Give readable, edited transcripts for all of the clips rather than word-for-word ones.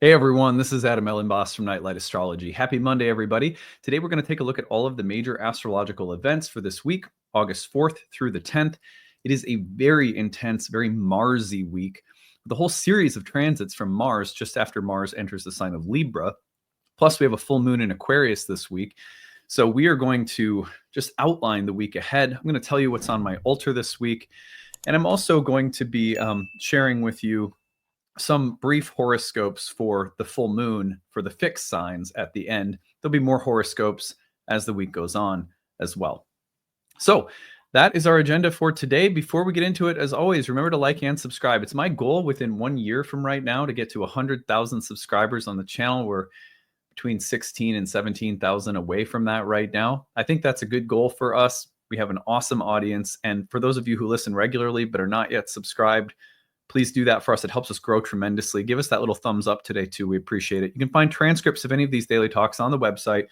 Hey everyone, this is Adam Elenbaas from Nightlight Astrology. Happy Monday, everybody. Today we're going to take a look at all of the major astrological events for this week, August 4th through the 10th. It is a very intense, very Marsy week. The whole series of transits from Mars just after Mars enters the sign of Libra. Plus, we have a full moon in Aquarius this week. So we are going to just outline the week ahead. I'm going to tell you what's on my altar this week. And I'm also going to be sharing with you some brief horoscopes for the full moon for the fixed signs at the end. There'll be more horoscopes as the week goes on as well. So that is our agenda for today. Before we get into it, as always, remember to like and subscribe. It's my goal within 1 year from right now to get to 100,000 subscribers on the channel. We're between 16 and 17,000 away from that right now. I think that's a good goal for us. We have an awesome audience. And for those of you who listen regularly but are not yet subscribed, please do that for us. It helps us grow tremendously. Give us that little thumbs up today, too. We appreciate it. You can find transcripts of any of these daily talks on the website,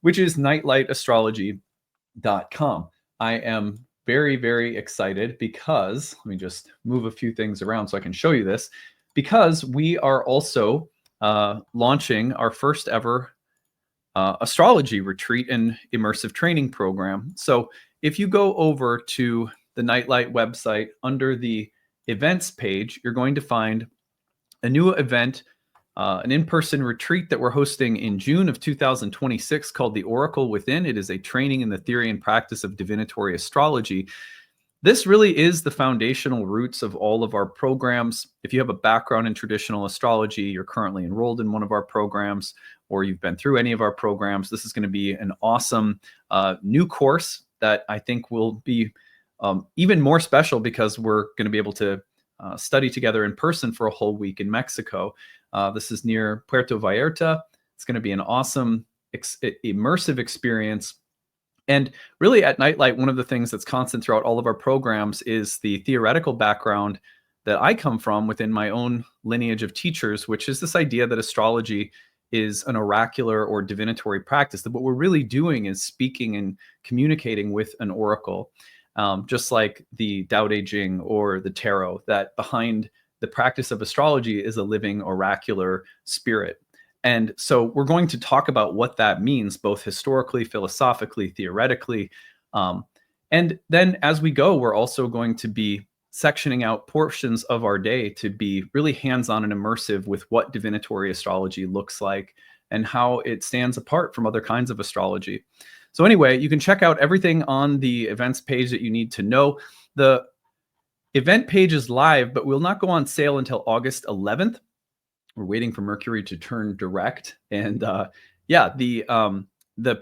which is nightlightastrology.com. I am very, very excited because, let me just move a few things around so I can show you this, because we are also launching our first ever astrology retreat and immersive training program. So if you go over to the Nightlight website under the events page, you're going to find a new event, an in-person retreat that we're hosting in June of 2026 called The Oracle Within. It is a training in the theory and practice of divinatory astrology. This really is the foundational roots of all of our programs. If you have a background in traditional astrology, you're currently enrolled in one of our programs, or you've been through any of our programs, this is going to be an awesome new course that I think will be even more special because we're going to be able to study together in person for a whole week in Mexico. This is near Puerto Vallarta. It's going to be an awesome immersive experience. And really at Nightlight, one of the things that's constant throughout all of our programs is the theoretical background that I come from within my own lineage of teachers, which is this idea that astrology is an oracular or divinatory practice, that what we're really doing is speaking and communicating with an oracle. Just like the Tao Te Ching or the tarot, that behind the practice of astrology is a living oracular spirit. And so we're going to talk about what that means, both historically, philosophically, theoretically. And then as we go, we're also going to be sectioning out portions of our day to be really hands-on and immersive with what divinatory astrology looks like and how it stands apart from other kinds of astrology. So anyway, you can check out everything on the events page that you need to know. The event page is live, but will not go on sale until August 11th. We're waiting for Mercury to turn direct. And yeah, the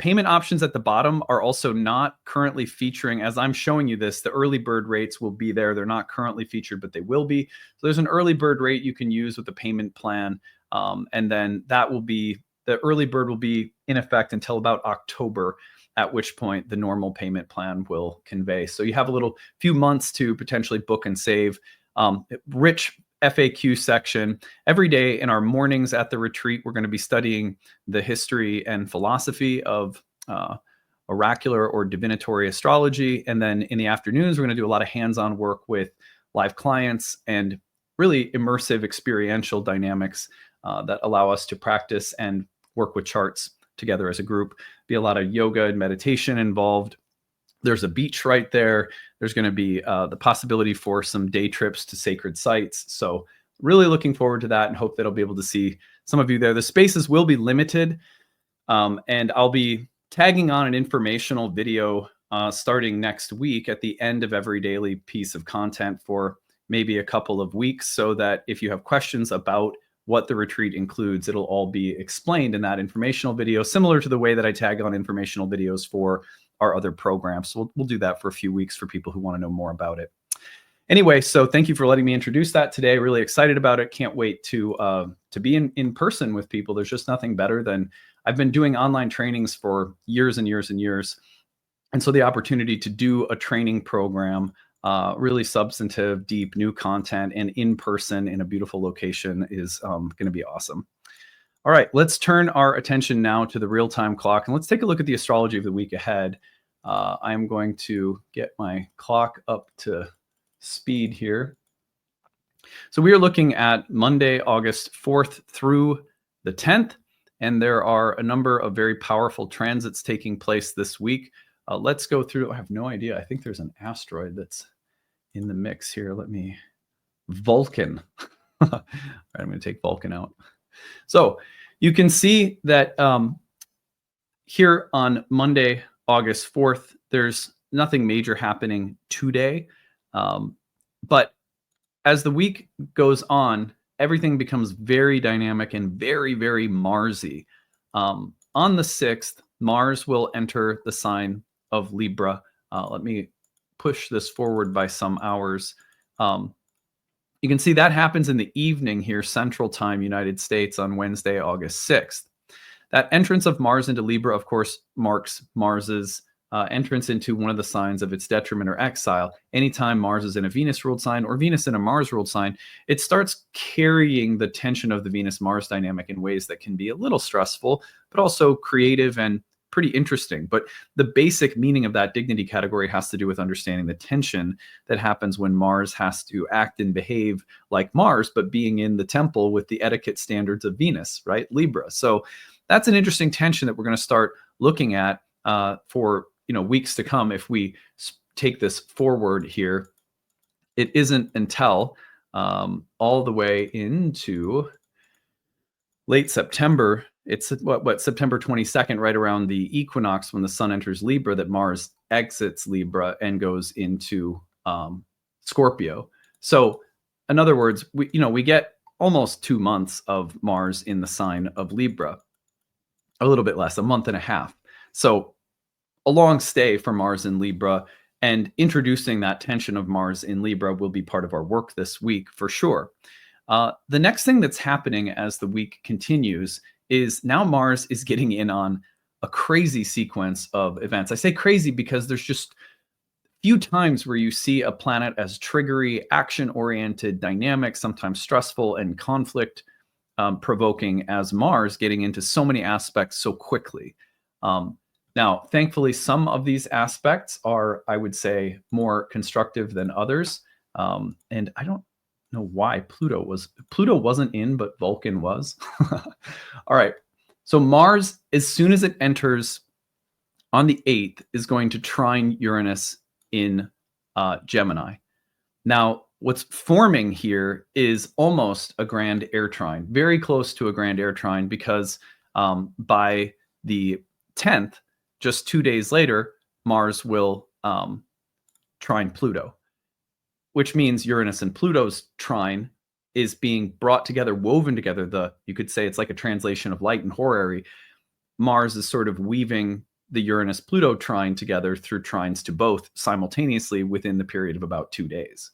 payment options at the bottom are also not currently featuring, as I'm showing you this, the early bird rates will be there. They're not currently featured, but they will be. So there's an early bird rate you can use with the payment plan. And then that will be, the early bird will be in effect until about October, at which point the normal payment plan will convey. So you have a little few months to potentially book and save. Rich FAQ section. Every day in our mornings at the retreat, we're going to be studying the history and philosophy of oracular or divinatory astrology. And then in the afternoons, we're going to do a lot of hands-on work with live clients and really immersive experiential dynamics that allow us to practice and work with charts together as a group. Be a lot of yoga and meditation involved. There's a beach right there. There's going to be the possibility for some day trips to sacred sites. So really looking forward to that and hope that I'll be able to see some of you there. The spaces will be limited, and I'll be tagging on an informational video starting next week at the end of every daily piece of content for maybe a couple of weeks, so that if you have questions about what the retreat includes, it'll all be explained in that informational video, similar to the way that I tag on informational videos for our other programs. So we'll do that for a few weeks for people who want to know more about it. Anyway, so thank you for letting me introduce that today. Really excited about it. Can't wait to be in person with people. There's just nothing better than, I've been doing online trainings for years and years and years. And so the opportunity to do a training program, really substantive, deep, new content, and in person in a beautiful location is going to be awesome. All right, let's turn our attention now to the real-time clock, and let's take a look at the astrology of the week ahead. I'm going to get my clock up to speed here. So we are looking at Monday, August 4th through the 10th. And there are a number of very powerful transits taking place this week. Let's go through. I have no idea. I think there's an asteroid that's in the mix here. Vulcan. All right, I'm going to take Vulcan out. So you can see that here on Monday, August 4th, there's nothing major happening today. But as the week goes on, everything becomes very dynamic and very, very Marsy. On the 6th, Mars will enter the sign of Libra. Let me push this forward by some hours. You can see that happens in the evening here, Central Time, United States, on Wednesday, August 6th. That entrance of Mars into Libra, of course, marks Mars's entrance into one of the signs of its detriment or exile. Anytime Mars is in a Venus-ruled sign or Venus in a Mars-ruled sign, it starts carrying the tension of the Venus-Mars dynamic in ways that can be a little stressful, but also creative and pretty interesting. But the basic meaning of that dignity category has to do with understanding the tension that happens when Mars has to act and behave like Mars, but being in the temple with the etiquette standards of Venus, right? Libra. So that's an interesting tension that we're going to start looking at for weeks to come. If we take this forward here, it isn't until all the way into late September. It's September 22nd, right around the equinox when the sun enters Libra, that Mars exits Libra and goes into Scorpio. So in other words, we get almost 2 months of Mars in the sign of Libra, a little bit less, a month and a half. So a long stay for Mars in Libra, and introducing that tension of Mars in Libra will be part of our work this week for sure. The next thing that's happening as the week continues is now Mars is getting in on a crazy sequence of events. I say crazy because there's just few times where you see a planet as triggery, action-oriented, dynamic, sometimes stressful and conflict provoking as Mars, getting into so many aspects so quickly. Now, thankfully, some of these aspects are, I would say, more constructive than others. And I don't know why Pluto wasn't in, but Vulcan was. All right. So Mars, as soon as it enters on the 8th, is going to trine Uranus in Gemini. Now, what's forming here is almost a grand air trine, very close to a grand air trine, because by the 10th, just 2 days later, Mars will trine Pluto, which means Uranus and Pluto's trine is being brought together, woven together. You could say it's like a translation of light and horary. Mars is sort of weaving the Uranus-Pluto trine together through trines to both simultaneously within the period of about 2 days.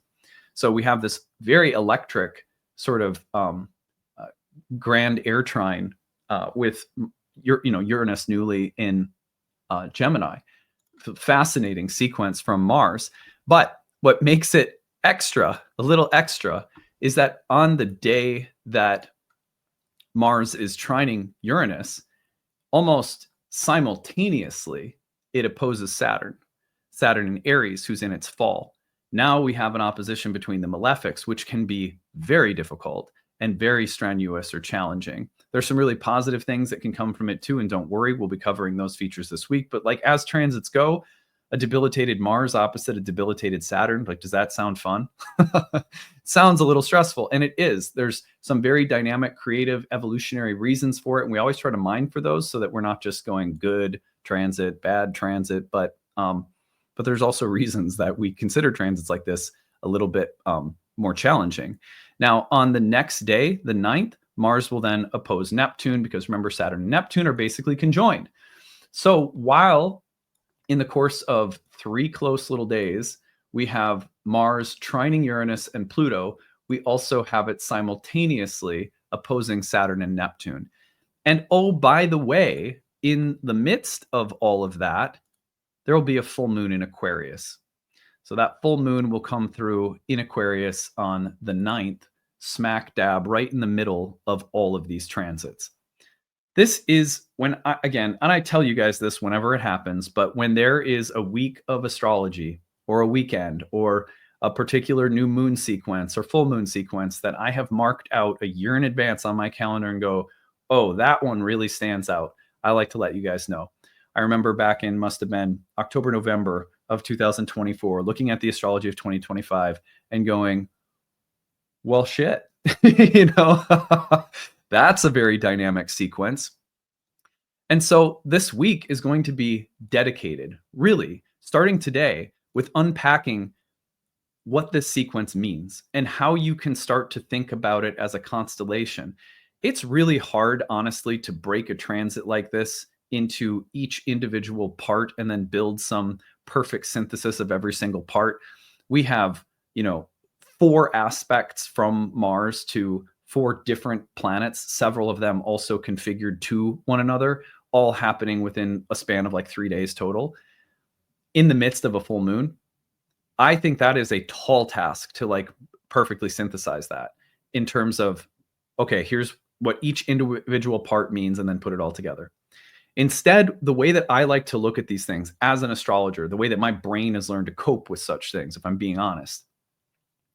So we have this very electric sort of grand air trine with Uranus newly in Gemini. Fascinating sequence from Mars. But what makes it a little extra, is that on the day that Mars is trining Uranus, almost simultaneously, it opposes Saturn in Aries, who's in its fall. Now we have an opposition between the malefics, which can be very difficult and very strenuous or challenging. There's some really positive things that can come from it too, and don't worry, we'll be covering those features this week. But like as transits go, a debilitated Mars opposite a debilitated Saturn, like, does that sound fun? Sounds a little stressful, and it is. There's some very dynamic, creative, evolutionary reasons for it, and we always try to mine for those so that we're not just going good transit, bad transit, but there's also reasons that we consider transits like this a little bit more challenging. Now, on the next day, the 9th, Mars will then oppose Neptune, because remember, Saturn and Neptune are basically conjoined. So while in the course of 3 close little days, we have Mars trining Uranus and Pluto, we also have it simultaneously opposing Saturn and Neptune. And oh, by the way, in the midst of all of that, there will be a full moon in Aquarius. So that full moon will come through in Aquarius on the 9th, smack dab right in the middle of all of these transits. This is when, and I tell you guys this whenever it happens, but when there is a week of astrology or a weekend or a particular new moon sequence or full moon sequence that I have marked out a year in advance on my calendar and go, oh, that one really stands out, I like to let you guys know. I remember back in, must have been October, November of 2024, looking at the astrology of 2025 and going, well, shit, you know, that's a very dynamic sequence. And so this week is going to be dedicated, really, starting today, with unpacking what this sequence means and how you can start to think about it as a constellation. It's really hard, honestly, to break a transit like this into each individual part and then build some perfect synthesis of every single part. We have, 4 aspects from Mars to 4 different planets, several of them also configured to one another, all happening within a span of like 3 days total in the midst of a full moon. I think that is a tall task to like perfectly synthesize that in terms of, okay, here's what each individual part means and then put it all together. Instead, the way that I like to look at these things as an astrologer, the way that my brain has learned to cope with such things, if I'm being honest,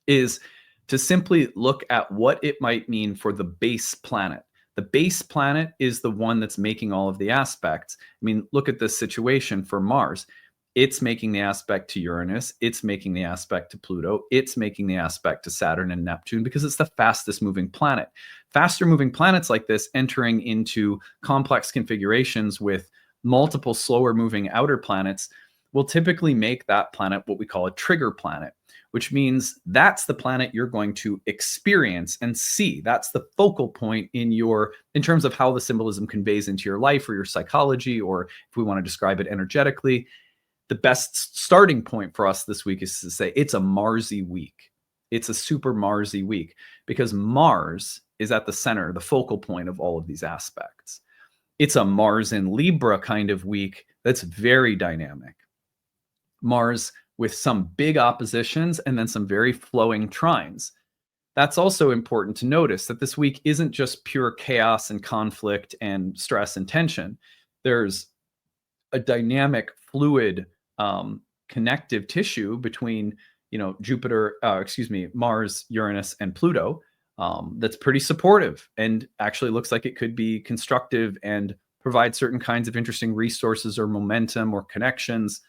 is to simply look at what it might mean for the base planet. The base planet is the one that's making all of the aspects. I mean, look at this situation for Mars. It's making the aspect to Uranus. It's making the aspect to Pluto. It's making the aspect to Saturn and Neptune because it's the fastest moving planet. Faster moving planets like this entering into complex configurations with multiple slower moving outer planets will typically make that planet what we call a trigger planet, which means that's the planet you're going to experience and see. That's the focal point in terms of how the symbolism conveys into your life or your psychology, or if we want to describe it energetically. The best starting point for us this week is to say it's a Marsy week. It's a super Marsy week because Mars is at the center, the focal point of all of these aspects. It's a Mars in Libra kind of week that's very dynamic. Mars with some big oppositions and then some very flowing trines. That's also important to notice that this week isn't just pure chaos and conflict and stress and tension. There's a dynamic, fluid, connective tissue between, Mars, Uranus, and Pluto that's pretty supportive and actually looks like it could be constructive and provide certain kinds of interesting resources or momentum or connections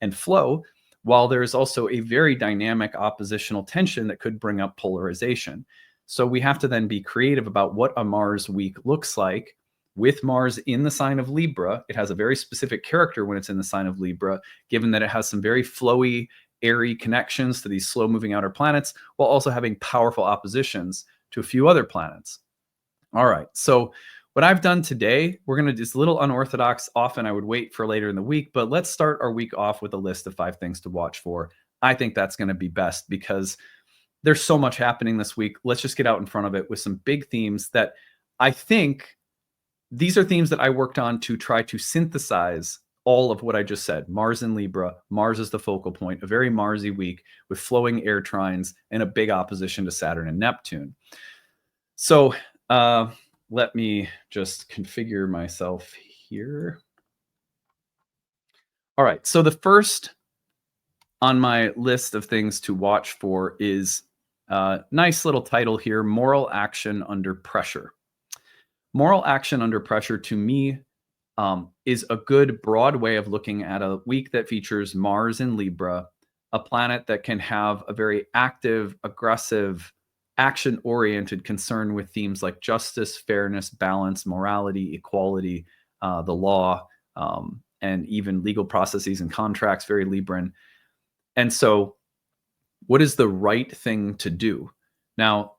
and flow, while there's also a very dynamic oppositional tension that could bring up polarization. So we have to then be creative about what a Mars week looks like. With Mars in the sign of Libra, it has a very specific character when it's in the sign of Libra, given that it has some very flowy, airy connections to these slow-moving outer planets, while also having powerful oppositions to a few other planets. All right, so what I've done today, we're going to do this a little unorthodox. Often I would wait for later in the week, but let's start our week off with a list of 5 things to watch for. I think that's going to be best because there's so much happening this week. Let's just get out in front of it with some big themes that I think these are themes that I worked on to try to synthesize all of what I just said. Mars in Libra, Mars is the focal point, a very Marsy week with flowing air trines and a big opposition to Saturn and Neptune. So let me just configure myself here. All right, so the first on my list of things to watch for is a nice little title here, Moral Action Under Pressure. Moral action under pressure, to me, is a good broad way of looking at a week that features Mars in Libra, a planet that can have a very active, aggressive, action-oriented concern with themes like justice, fairness, balance, morality, equality, the law, and even legal processes and contracts, very Libran. And so what is the right thing to do? Now,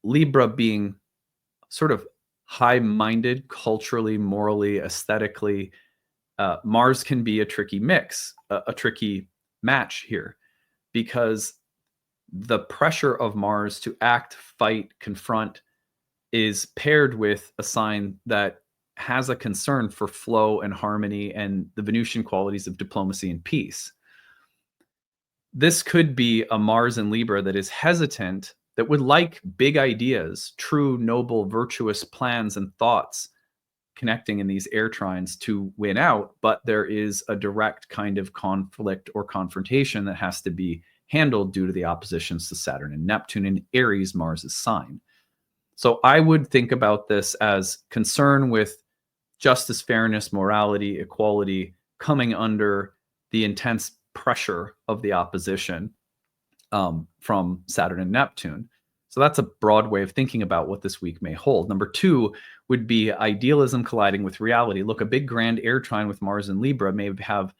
Libra being sort of high-minded, culturally, morally, aesthetically, Mars can be a tricky mix, a tricky match here, because the pressure of Mars to act, fight, confront is paired with a sign that has a concern for flow and harmony and the Venusian qualities of diplomacy and peace. This could be a Mars in Libra that is hesitant, that would like big ideas, true, noble, virtuous plans and thoughts connecting in these air trines to win out, but there is a direct kind of conflict or confrontation that has to be handled due to the oppositions to Saturn and Neptune in Aries, Mars's sign. So I would think about this as concern with justice, fairness, morality, equality coming under the intense pressure of the opposition from Saturn and Neptune. So that's a broad way of thinking about what this week may hold. Number two would be idealism colliding with reality. Look, a big grand air trine with Mars and Libra may have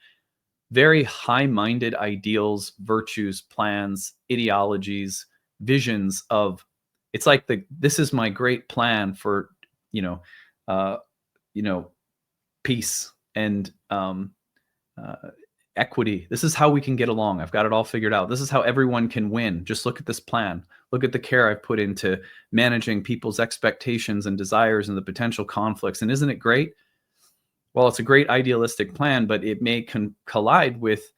very high-minded ideals, virtues, plans, ideologies, visions of, it's like this is my great plan for, you know, uh, peace and equity. This is how we can get along. I've got it all figured out. This is how everyone can win. Just look at this plan. Look at the care I've put into managing people's expectations and desires and the potential conflicts. And isn't it great? Well, it's a great idealistic plan, but it may collide with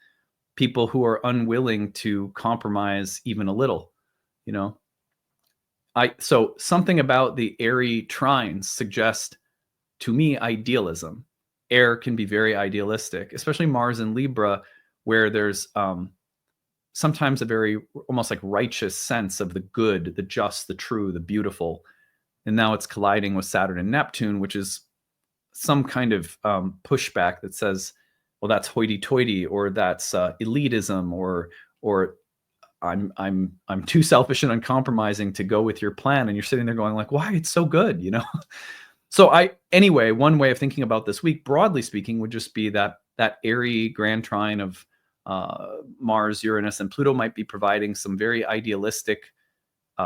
people who are unwilling to compromise even a little, you know. So something about the airy trines suggest to me idealism. Air can be very idealistic, especially Mars and Libra, where there's sometimes a very almost like righteous sense of the good, the just, the true, the beautiful. And now it's colliding with Saturn and Neptune, which is some kind of pushback that says, well, that's hoity-toity, or that's elitism, or I'm too selfish and uncompromising to go with your plan. And you're sitting there going like, why? It's so good, you know? So anyway, one way of thinking about this week, broadly speaking, would just be that airy grand trine of Mars, Uranus, and Pluto might be providing some very idealistic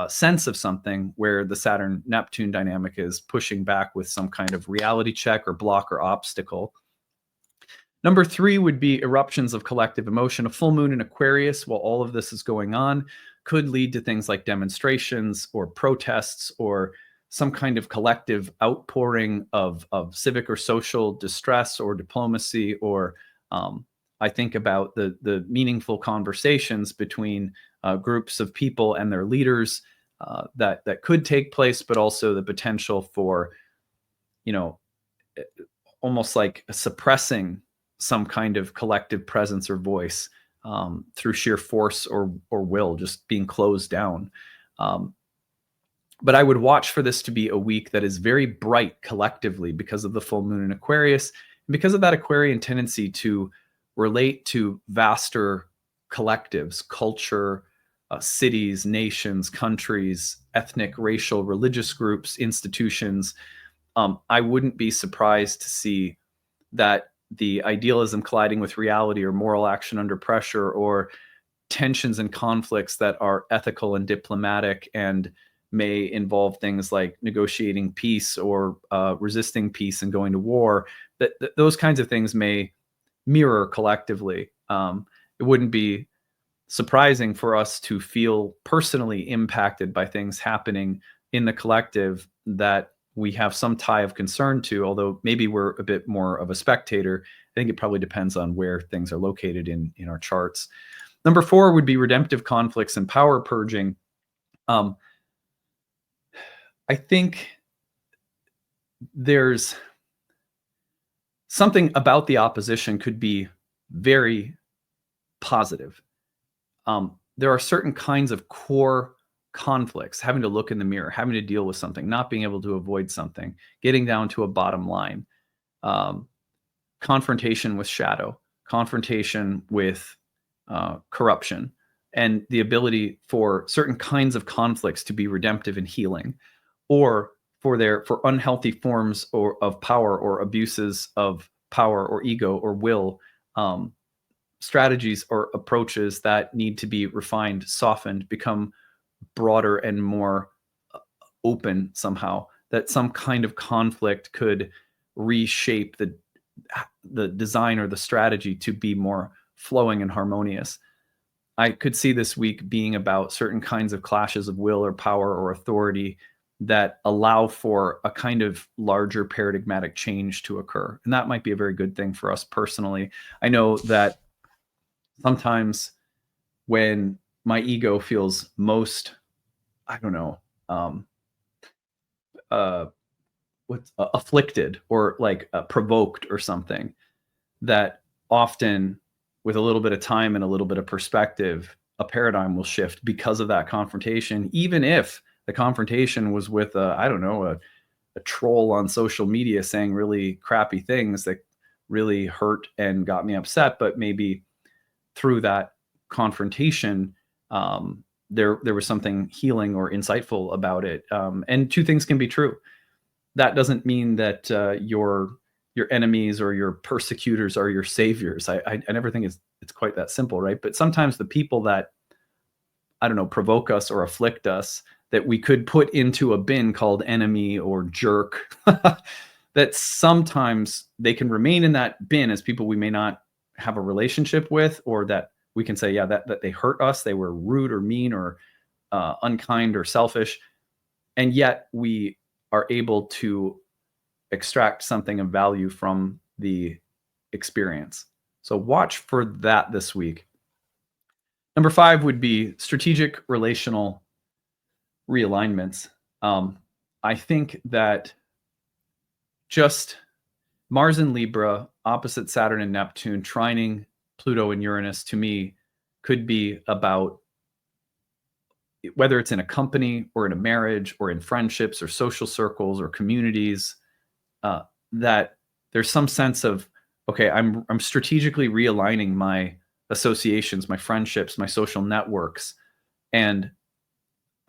sense of something, where the Saturn-Neptune dynamic is pushing back with some kind of reality check or block or obstacle. Number three would be eruptions of collective emotion. A full moon in Aquarius, while all of this is going on, could lead to things like demonstrations or protests or some kind of collective outpouring of civic or social distress or diplomacy, or I think about the meaningful conversations between groups of people and their leaders that could take place, but also the potential for, you know, almost like suppressing some kind of collective presence or voice through sheer force or will, just being closed down. But I would watch for this to be a week that is very bright collectively because of the full moon in Aquarius, and because of that Aquarian tendency to relate to vaster collectives, culture, cities, nations, countries, ethnic, racial, religious groups, institutions. I wouldn't be surprised to see that the idealism colliding with reality, or moral action under pressure, or tensions and conflicts that are ethical and diplomatic and may involve things like negotiating peace or resisting peace and going to war, that those kinds of things may mirror collectively. It wouldn't be surprising for us to feel personally impacted by things happening in the collective that we have some tie of concern to, although maybe we're a bit more of a spectator. I think it probably depends on where things are located in our charts. Number four would be redemptive conflicts and power purging. I think there's something about the opposition could be very positive. There are certain kinds of core conflicts, having to look in the mirror, having to deal with something, not being able to avoid something, getting down to a bottom line, confrontation with shadow, confrontation with corruption, and the ability for certain kinds of conflicts to be redemptive and healing, or for unhealthy forms of power or abuses of power or ego or will, strategies or approaches that need to be refined, softened, become broader and more open somehow, that some kind of conflict could reshape the design or the strategy to be more flowing and harmonious. I could see this week being about certain kinds of clashes of will or power or authority that allow for a kind of larger paradigmatic change to occur. And that might be a very good thing for us personally. I know that sometimes when my ego feels most, I don't know, afflicted or like provoked or something, that often with a little bit of time and a little bit of perspective, a paradigm will shift because of that confrontation, even if the confrontation was with I don't know, a troll on social media saying really crappy things that really hurt and got me upset. But maybe through that confrontation, there was something healing or insightful about it. And two things can be true. That doesn't mean that your enemies or your persecutors are your saviors. I never think it's quite that simple, right? But sometimes the people that, I don't know, provoke us or afflict us, that we could put into a bin called enemy or jerk, that sometimes they can remain in that bin as people we may not have a relationship with, or that we can say, yeah, that they hurt us, they were rude or mean or unkind or selfish, and yet we are able to extract something of value from the experience. So watch for that this week. Number 5 would be strategic relational realignments. I think that just Mars and Libra, opposite Saturn and Neptune, trining Pluto and Uranus, to me, could be about, whether it's in a company or in a marriage or in friendships or social circles or communities, that there's some sense of, okay, I'm strategically realigning my associations, my friendships, my social networks, and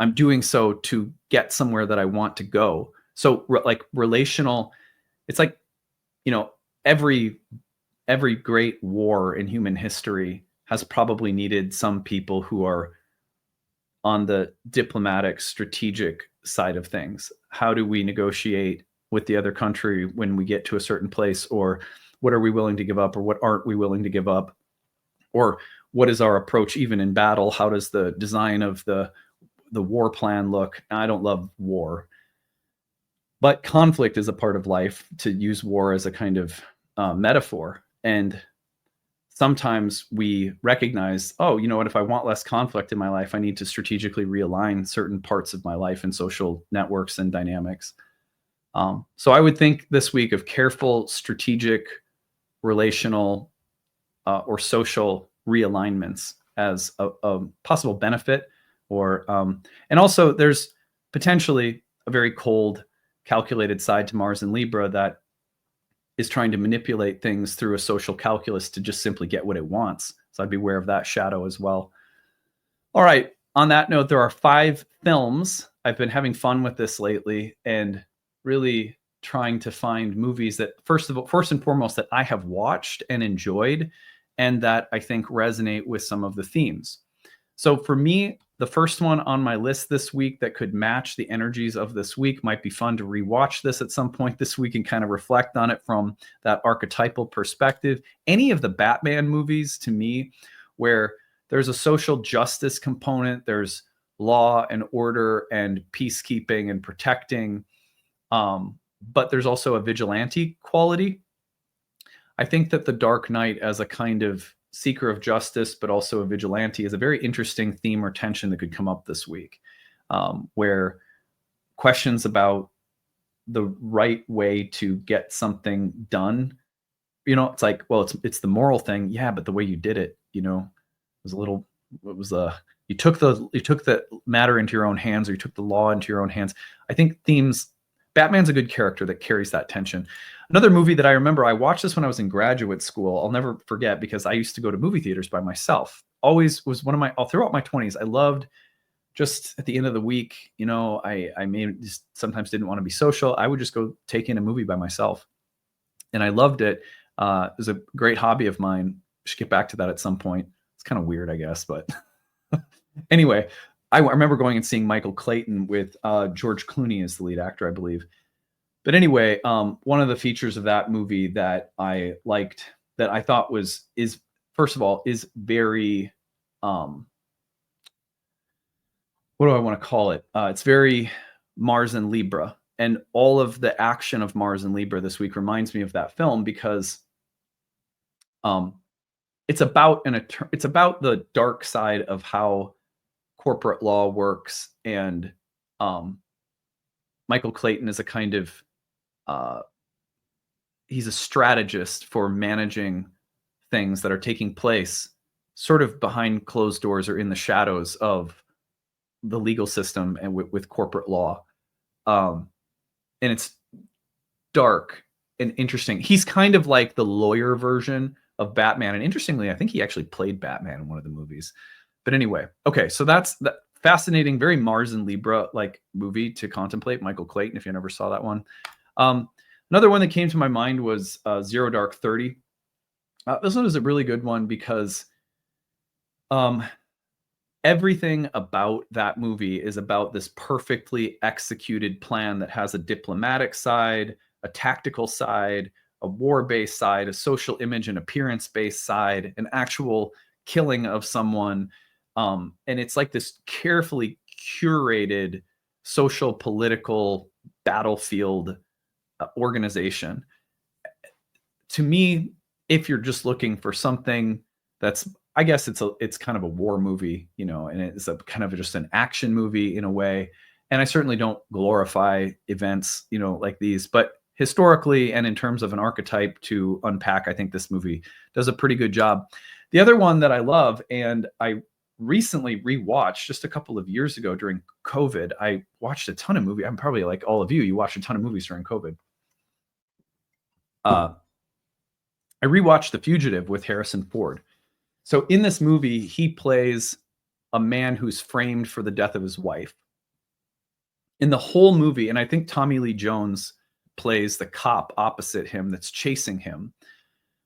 I'm doing so to get somewhere that I want to go. So like relational, it's like, you know, every great war in human history has probably needed some people who are on the diplomatic, strategic side of things. How do we negotiate with the other country when we get to a certain place? Or what are we willing to give up, or what aren't we willing to give up? Or what is our approach even in battle? How does the design of the war plan look? I don't love war, but conflict is a part of life, to use war as a kind of metaphor. And sometimes we recognize, oh, you know what, if I want less conflict in my life, I need to strategically realign certain parts of my life and social networks and dynamics. So I would think this week of careful, strategic, relational, or social realignments as a possible benefit. Or and also there's potentially a very cold, calculated side to Mars and Libra that is trying to manipulate things through a social calculus to just simply get what it wants. So I'd be aware of that shadow as well. All right. On that note, there are 5 films. I've been having fun with this lately and really trying to find movies that, first and foremost, that I have watched and enjoyed, and that I think resonate with some of the themes. So for me, the first one on my list this week that could match the energies of this week, might be fun to rewatch this at some point this week and kind of reflect on it from that archetypal perspective. Any of the Batman movies, to me, where there's a social justice component, there's law and order and peacekeeping and protecting, but there's also a vigilante quality. I think that The Dark Knight, as a kind of seeker of justice, but also a vigilante, is a very interesting theme or tension that could come up this week, where questions about the right way to get something done, you know, it's like, well, it's the moral thing, yeah, but the way you did it, you know, was a little, what was you took the matter into your own hands, or you took the law into your own hands. I think themes, Batman's a good character that carries that tension. Another movie that I remember, I watched this when I was in graduate school. I'll never forget, because I used to go to movie theaters by myself. Always was one of my, all throughout my 20s, I loved, just at the end of the week, you know, I may just sometimes didn't want to be social. I would just go take in a movie by myself. And I loved it. It was a great hobby of mine. Should get back to that at some point. It's kind of weird, I guess, but anyway, I remember going and seeing Michael Clayton with George Clooney as the lead actor, I believe. But anyway, one of the features of that movie that I liked, that I thought is first of all, is very, what do I want to call it? It's very Mars and Libra, and all of the action of Mars and Libra this week reminds me of that film, because it's about it's about the dark side of how corporate law works, and Michael Clayton is a kind of he's a strategist for managing things that are taking place sort of behind closed doors or in the shadows of the legal system and with corporate law. And it's dark and interesting. He's kind of like the lawyer version of Batman. And interestingly, I think he actually played Batman in one of the movies. But anyway, okay, so that's the fascinating, very Mars and Libra like movie to contemplate. Michael Clayton, if you never saw that one. Another one that came to my mind was Zero Dark 30. This one is a really good one because everything about that movie is about this perfectly executed plan that has a diplomatic side, a tactical side, a war-based side, a social image and appearance-based side, an actual killing of someone. And it's like this carefully curated social political battlefield organization. To me, if you're just looking for something that's, I guess it's kind of a war movie, you know, and it's a kind of just an action movie in a way. And I certainly don't glorify events, you know, like these, but historically and in terms of an archetype to unpack, I think this movie does a pretty good job. The other one that I love, and I recently rewatched just a couple of years ago during COVID, I watched a ton of movies. I'm probably like all of you, you watched a ton of movies during COVID. I rewatched The Fugitive with Harrison Ford. So in this movie, he plays a man who's framed for the death of his wife. In the whole movie, and I think Tommy Lee Jones plays the cop opposite him that's chasing him.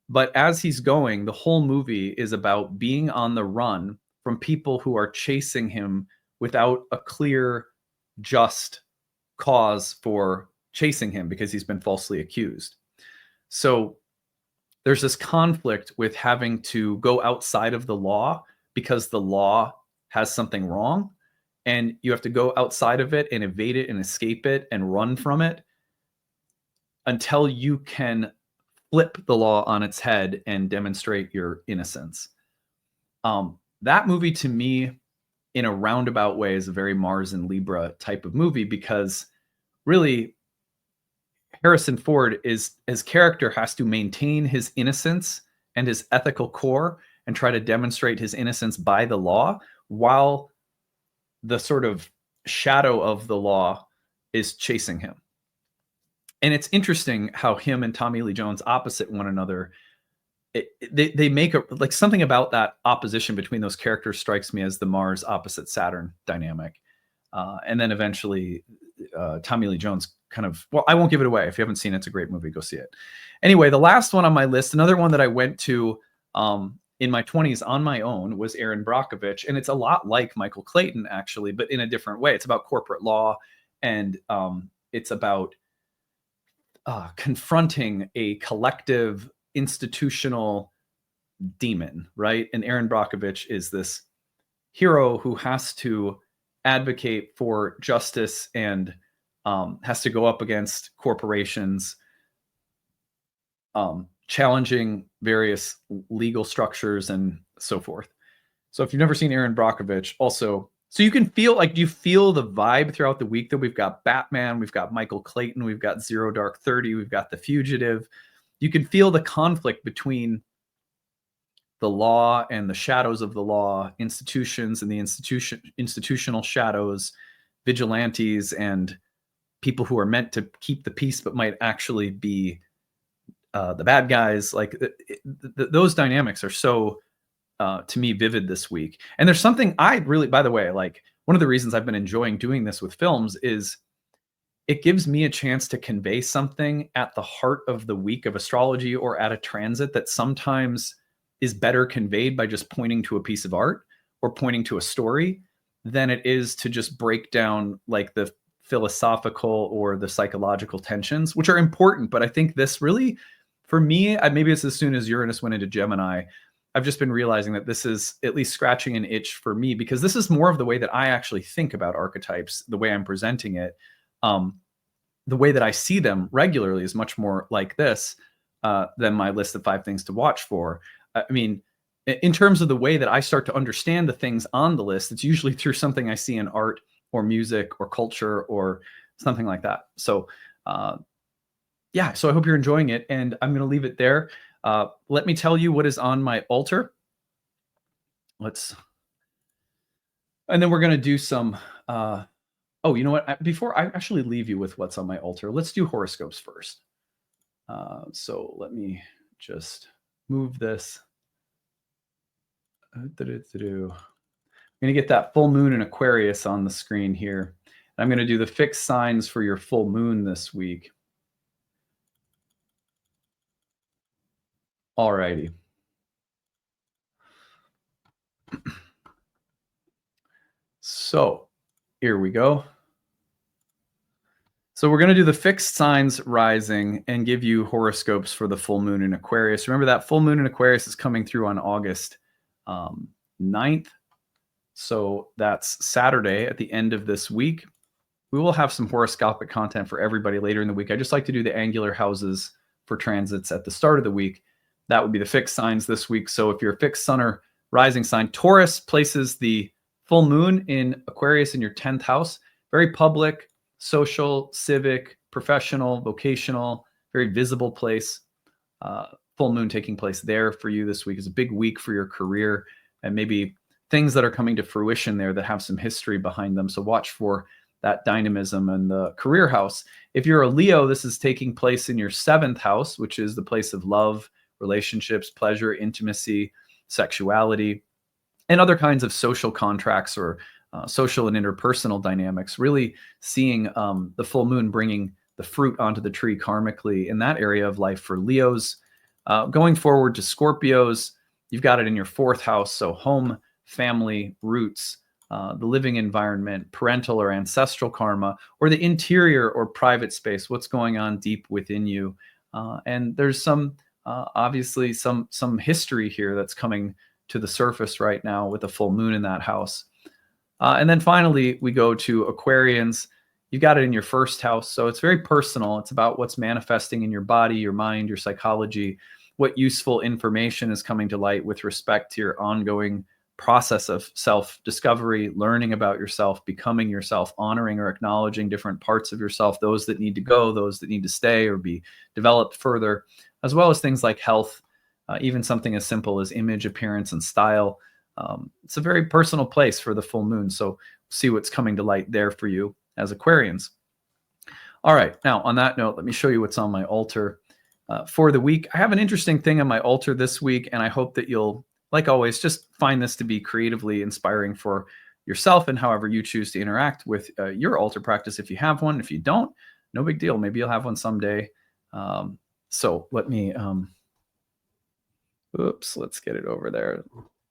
But as he's going, the whole movie is about being on the run from people who are chasing him without a clear, just cause for chasing him because he's been falsely accused. So there's this conflict with having to go outside of the law because the law has something wrong, and you have to go outside of it and evade it and escape it and run from it until you can flip the law on its head and demonstrate your innocence. That movie to me, in a roundabout way, is a very Mars and Libra type of movie because really Harrison Ford is, his character has to maintain his innocence and his ethical core and try to demonstrate his innocence by the law while the sort of shadow of the law is chasing him. And it's interesting how him and Tommy Lee Jones opposite one another. They make a, like something about that opposition between those characters strikes me as the Mars opposite Saturn dynamic. And then eventually Tommy Lee Jones kind of, well, I won't give it away. If you haven't seen it, it's a great movie. Go see it. Anyway, the last one on my list, another one that I went to in my 20s on my own, was Erin Brockovich. And it's a lot like Michael Clayton, actually, but in a different way. It's about corporate law, and it's about confronting a collective institutional demon, right? And Erin Brockovich is this hero who has to advocate for justice and has to go up against corporations, challenging various legal structures and so forth. So if you've never seen Erin Brockovich, also, so you can feel like, do you feel the vibe throughout the week that we've got Batman, we've got Michael Clayton, we've got Zero Dark 30, we've got The Fugitive. You can feel the conflict between the law and the shadows of the law, institutions and the institutional shadows, vigilantes and people who are meant to keep the peace but might actually be the bad guys. Like those dynamics are so, to me, vivid this week. And there's something I really, by the way, like one of the reasons I've been enjoying doing this with films is it gives me a chance to convey something at the heart of the week of astrology or at a transit that sometimes is better conveyed by just pointing to a piece of art or pointing to a story than it is to just break down like the philosophical or the psychological tensions, which are important. But I think this really, for me, maybe it's as soon as Uranus went into Gemini, I've just been realizing that this is at least scratching an itch for me, because this is more of the way that I actually think about archetypes, the way I'm presenting it. The way that I see them regularly is much more like this than my list of 5 things to watch for. I mean, in terms of the way that I start to understand the things on the list, it's usually through something I see in art or music or culture or something like that. So yeah, so I hope you're enjoying it, and I'm going to leave it there. Let me tell you what is on my altar. And then we're going to do some, oh, you know what? Before I actually leave you with what's on my altar, let's do horoscopes first. So let me just move this. I'm going to get that full moon in Aquarius on the screen here. I'm going to do the fixed signs for your full moon this week. All righty. So here we go. So we're going to do the fixed signs rising and give you horoscopes for the full moon in Aquarius. Remember that full moon in Aquarius is coming through on August 9th. So that's Saturday at the end of this week. We will have some horoscopic content for everybody later in the week. I just like to do the angular houses for transits at the start of the week. That would be the fixed signs this week. So if you're a fixed sun or rising sign, Taurus places the full moon in Aquarius in your 10th house. Very public, social, civic, professional, vocational, very visible place. Full moon taking place there for you this week is a big week for your career and maybe things that are coming to fruition there that have some history behind them. So watch for that dynamism in the career house. If you're a Leo, this is taking place in your 7th house, which is the place of love, relationships, pleasure, intimacy, sexuality, and other kinds of social contracts or social and interpersonal dynamics. Really seeing the full moon bringing the fruit onto the tree karmically in that area of life for Leos. Going forward to Scorpios, you've got it in your 4th house, so home, family, roots, the living environment, parental or ancestral karma, or the interior or private space, what's going on deep within you. And there's some, obviously, some history here that's coming to the surface right now with the full moon in that house. And then finally, we go to Aquarians. You've got it in your 1st house. So it's very personal. It's about what's manifesting in your body, your mind, your psychology, what useful information is coming to light with respect to your ongoing process of self-discovery, learning about yourself, becoming yourself, honoring or acknowledging different parts of yourself, those that need to go, those that need to stay or be developed further, as well as things like health, even something as simple as image, appearance, and style. It's a very personal place for the full moon. So see what's coming to light there for you as Aquarians. All right. Now, on that note, let me show you what's on my altar for the week. I have an interesting thing on my altar this week, and I hope that you'll, like always, just find this to be creatively inspiring for yourself and however you choose to interact with your altar practice. If you have one, if you don't, no big deal. Maybe you'll have one someday. So let me, oops, let's get it over there.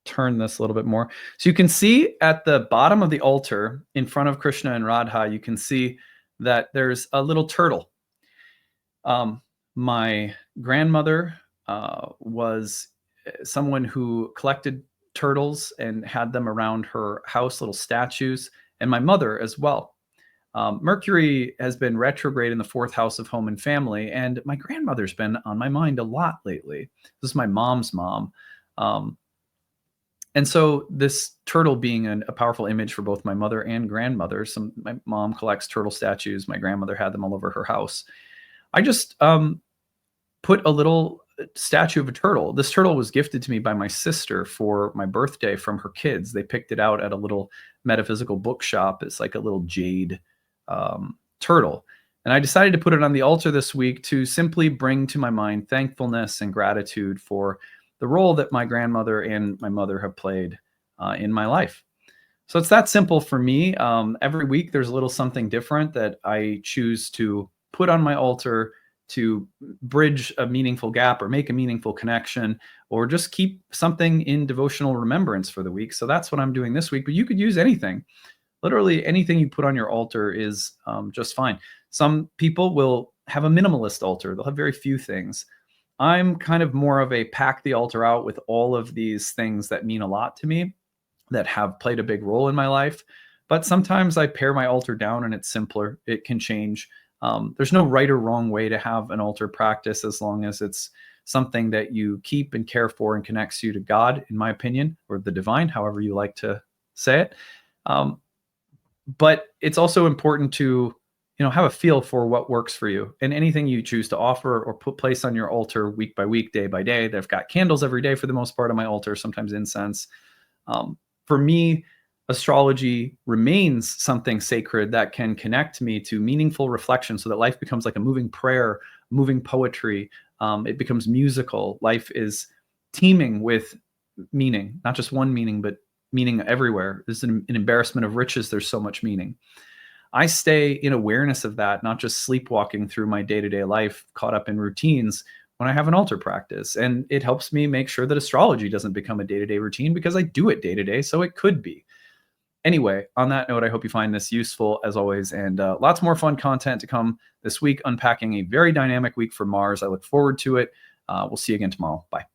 Turn this a little bit more. So you can see at the bottom of the altar in front of Krishna and Radha, you can see that there's a little turtle. My grandmother was someone who collected turtles and had them around her house, little statues, and my mother as well. Mercury has been retrograde in the 4th house of home and family, and my grandmother's been on my mind a lot lately. This is my mom's mom. And so this turtle being a powerful image for both my mother and grandmother. My mom collects turtle statues. My grandmother had them all over her house. I just put a little statue of a turtle. This turtle was gifted to me by my sister for my birthday from her kids. They picked it out at a little metaphysical bookshop. It's like a little jade turtle. And I decided to put it on the altar this week to simply bring to my mind thankfulness and gratitude for the role that my grandmother and my mother have played in my life. So it's that simple for me. Every week there's a little something different that I choose to put on my altar to bridge a meaningful gap or make a meaningful connection or just keep something in devotional remembrance for the week. So that's what I'm doing this week, but you could use anything. Literally anything you put on your altar is just fine. Some people will have a minimalist altar. They'll have very few things. I'm kind of more of a pack the altar out with all of these things that mean a lot to me, that have played a big role in my life. But sometimes I pare my altar down and it's simpler. It can change. There's no right or wrong way to have an altar practice as long as it's something that you keep and care for and connects you to God, in my opinion, or the divine, however you like to say it. But it's also important to have a feel for what works for you, and anything you choose to offer or place on your altar week by week, day by day. They've got candles every day for the most part on my altar, sometimes incense. For me, astrology remains something sacred that can connect me to meaningful reflection so that life becomes like a moving prayer, moving poetry. It becomes musical. Life is teeming with meaning, not just one meaning, but meaning everywhere. There's an embarrassment of riches. There's so much meaning. I stay in awareness of that, not just sleepwalking through my day-to-day life, caught up in routines when I have an altar practice. And it helps me make sure that astrology doesn't become a day-to-day routine because I do it day-to-day, so it could be. Anyway, on that note, I hope you find this useful as always, and lots more fun content to come this week, unpacking a very dynamic week for Mars. I look forward to it. We'll see you again tomorrow. Bye.